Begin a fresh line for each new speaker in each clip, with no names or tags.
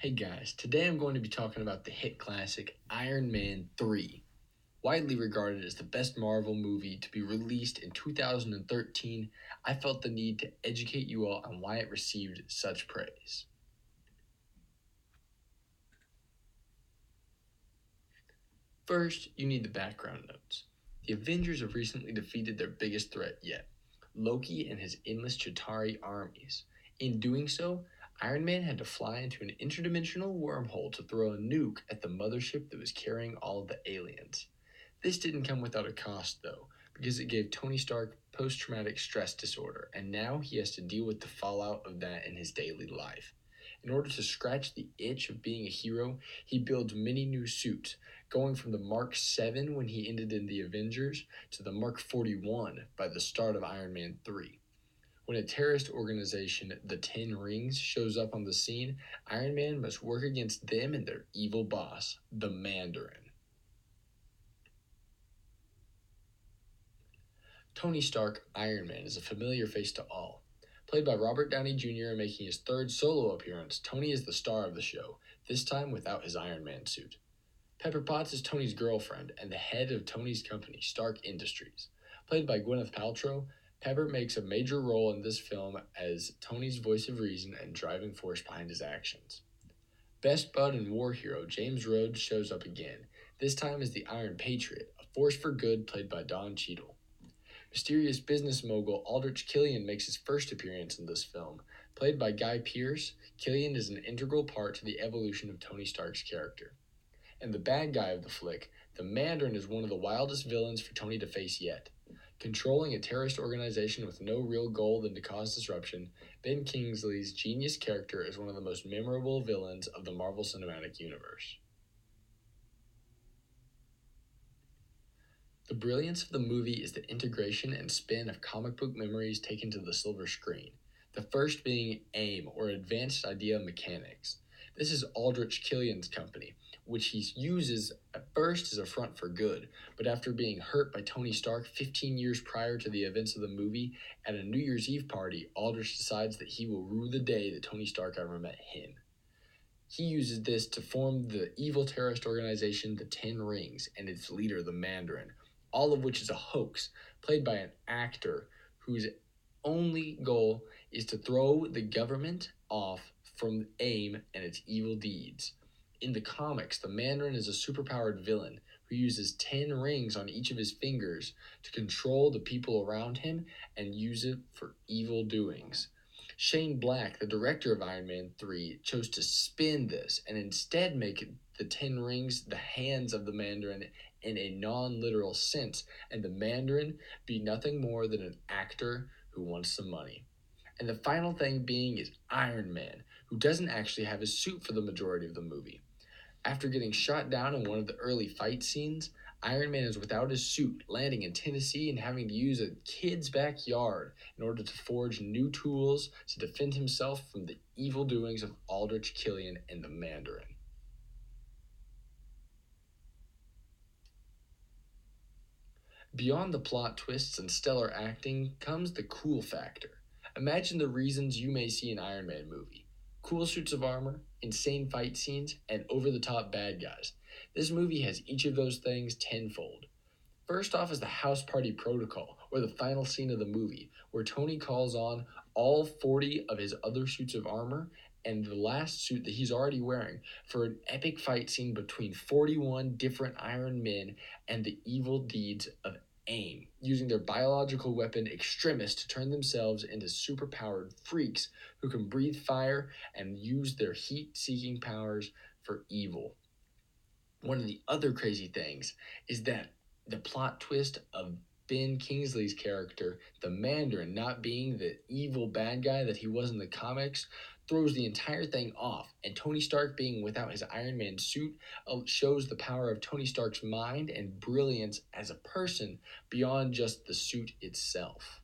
Hey guys, today I'm going to be talking about the hit classic Iron Man 3. Widely regarded as the best Marvel movie to be released in 2013, I felt the need to educate you all on why it received such praise. First, you need the background notes. The Avengers have recently defeated their biggest threat yet, Loki and his endless Chitauri armies. In doing so, Iron Man had to fly into an interdimensional wormhole to throw a nuke at the mothership that was carrying all of the aliens. This didn't come without a cost, though, because it gave Tony Stark post traumatic stress disorder, and now he has to deal with the fallout of that in his daily life. In order to scratch the itch of being a hero, he builds many new suits, going from the Mark 7 when he ended in the Avengers to the Mark 41 by the start of Iron Man 3. When a terrorist organization, the Ten Rings, shows up on the scene, Iron Man must work against them and their evil boss, the Mandarin. Tony Stark, Iron Man, is a familiar face to all. Played by Robert Downey Jr. and making his third solo appearance, Tony is the star of the show, this time without his Iron Man suit. Pepper Potts is Tony's girlfriend and the head of Tony's company, Stark Industries. Played by Gwyneth Paltrow, Pepper makes a major role in this film as Tony's voice of reason and driving force behind his actions. Best bud and war hero James Rhodes shows up again, this time as the Iron Patriot, a force for good played by Don Cheadle. Mysterious business mogul Aldrich Killian makes his first appearance in this film. Played by Guy Pearce, Killian is an integral part to the evolution of Tony Stark's character. And the bad guy of the flick, the Mandarin, is one of the wildest villains for Tony to face yet. Controlling a terrorist organization with no real goal than to cause disruption, Ben Kingsley's genius character is one of the most memorable villains of the Marvel Cinematic Universe. The brilliance of the movie is the integration and spin of comic book memories taken to the silver screen, the first being AIM, or Advanced Idea Mechanics. This is Aldrich Killian's company, which he uses at first as a front for good, but after being hurt by Tony Stark 15 years prior to the events of the movie, at a New Year's Eve party, Aldrich decides that he will rue the day that Tony Stark ever met him. He uses this to form the evil terrorist organization, the Ten Rings, and its leader, the Mandarin, all of which is a hoax, played by an actor whose only goal is to throw the government off from AIM and its evil deeds. In the comics, the Mandarin is a superpowered villain who uses 10 rings on each of his fingers to control the people around him and use it for evil doings. Shane Black, the director of Iron Man 3, chose to spin this and instead make the Ten Rings the hands of the Mandarin in a non-literal sense, and the Mandarin be nothing more than an actor who wants some money. And the final thing being is Iron Man, who doesn't actually have his suit for the majority of the movie. After getting shot down in one of the early fight scenes, Iron Man is without his suit, landing in Tennessee and having to use a kid's backyard in order to forge new tools to defend himself from the evil doings of Aldrich Killian and the Mandarin. Beyond the plot twists and stellar acting comes the cool factor. Imagine the reasons you may see an Iron Man movie: cool suits of armor, insane fight scenes, and over the top bad guys. This movie has each of those things tenfold. First off is the house party protocol, or the final scene of the movie, where Tony calls on all 40 of his other suits of armor and the last suit that he's already wearing for an epic fight scene between 41 different Iron Men and the evil deeds of AIM, using their biological weapon Extremis to turn themselves into superpowered freaks who can breathe fire and use their heat-seeking powers for evil. One of the other crazy things is that the plot twist of Ben Kingsley's character, the Mandarin, not being the evil bad guy that he was in the comics, throws the entire thing off, and Tony Stark being without his Iron Man suit shows the power of Tony Stark's mind and brilliance as a person beyond just the suit itself.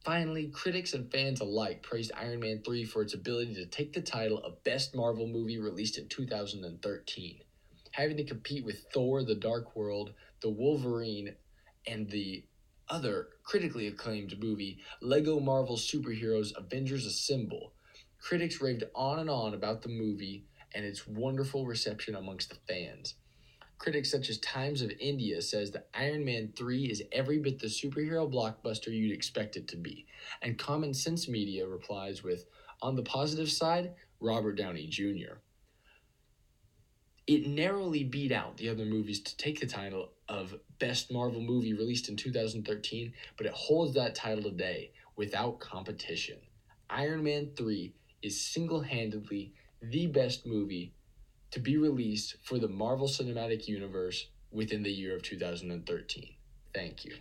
Finally, critics and fans alike praised Iron Man 3 for its ability to take the title of Best Marvel Movie released in 2013. Having to compete with Thor: The Dark World, The Wolverine, and the other critically acclaimed movie, Lego Marvel Superheroes Avengers Assemble. Critics raved on and on about the movie and its wonderful reception amongst the fans. Critics such as Times of India says that Iron Man 3 is every bit the superhero blockbuster you'd expect it to be. And Common Sense Media replies with, on the positive side, Robert Downey Jr. It narrowly beat out the other movies to take the title of Best Marvel Movie released in 2013, but it holds that title today without competition. Iron Man 3 is single handedly the best movie to be released for the Marvel Cinematic Universe within the year of 2013. Thank you.